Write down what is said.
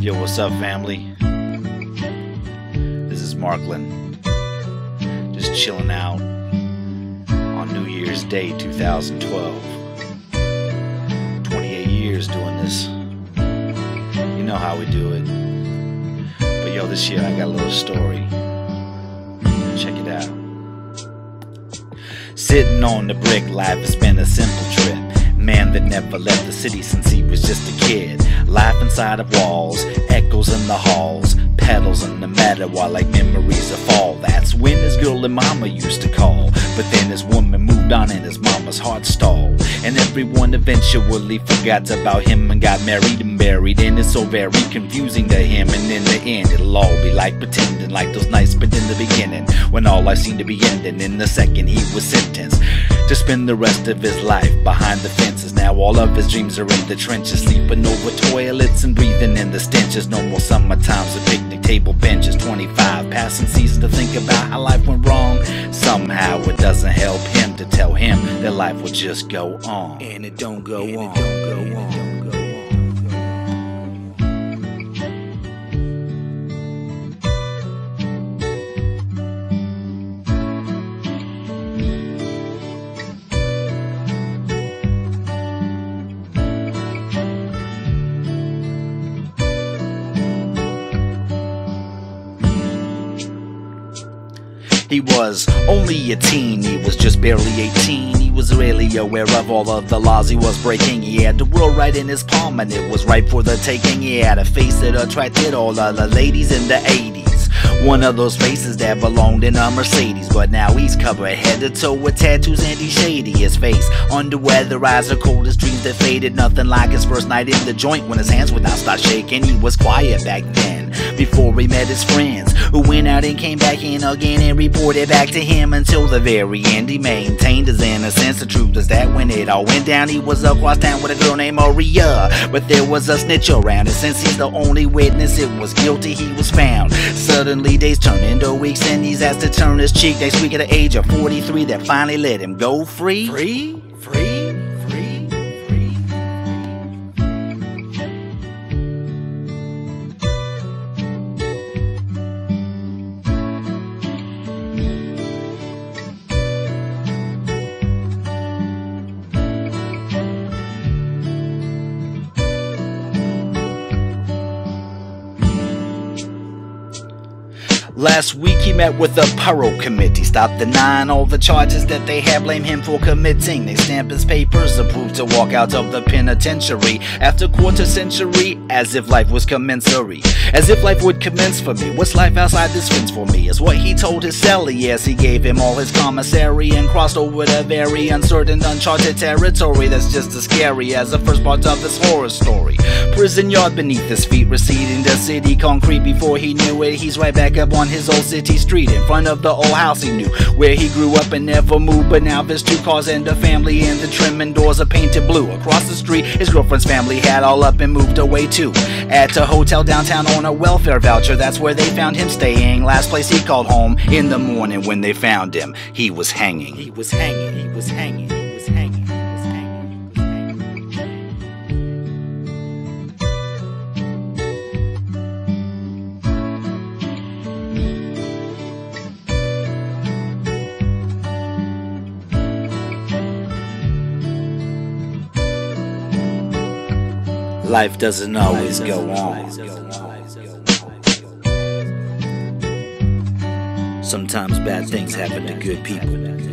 Yo, what's up, family? This is Marq-e, just chilling out on New Year's Day 2012. 28 years doing this. You know how we do it. But yo, this year I got a little story. Check it out. Sitting on the brick, life has been a simple trip. Man that never left the city since he was just a kid. Life inside of walls, echoes in the halls, pedals in the meadow while like memories of fall. That's when his girl and mama used to call. But then his woman moved on and his mama's heart stalled. And everyone eventually forgot about him and got married and buried. And it's so very confusing to him. And in the end it'll all be like pretending, like those nights spent in the beginning, when all life seemed to be ending in the second he was sentenced to spend the rest of his life behind the fences. Now all of his dreams are in the trenches, sleeping over toilets and breathing in the stenches. No more summer times or picnic table benches. 25 passing seasons to think about how life went wrong. Somehow it doesn't help him to tell him that life will just go on. And it don't go on. He was only a teen, he was just barely 18. He was really aware of all of the laws he was breaking. He had the world right in his palm and it was ripe for the taking. He had a face that attracted all of the ladies in the 80s. One of those faces that belonged in a Mercedes. But now he's covered head to toe with tattoos and he's shady. His face underwear, the eyes are cold as dreams that faded. Nothing like his first night in the joint when his hands would not start shaking. He was quiet back then, before he met his friends, who went out and came back in again and reported back to him until the very end. He maintained his innocence. The truth is that when it all went down, he was across town with a girl named Maria. But there was a snitch around, and since he's the only witness, it was guilty he was found. Suddenly days turn into weeks and he's asked to turn his cheek. Next week at the age of 43, that finally let him go free. Free. Last week he met with the parole committee, stopped denying all the charges that they had, blamed him for committing. They stamped his papers, approved to walk out of the penitentiary after quarter century, as if life was commensurate. As if life would commence for me. What's life outside this fence for me is what he told his cellie. Yes, he gave him all his commissary and crossed over the very uncertain, uncharted territory that's just as scary as the first part of this horror story. Prison yard beneath his feet, receding the city concrete. Before he knew it, he's right back up on his old city street, in front of the old house he knew, where he grew up and never moved. But now there's 2 cars and a family, and the trim and doors are painted blue. Across the street his girlfriend's family had all up and moved away too, at a hotel downtown on a welfare voucher. That's where they found him staying. Last place he called home. In the morning when they found him, he was hanging. He was hanging. He was hanging. He was hanging. Life doesn't always go on. Sometimes bad things happen to good people.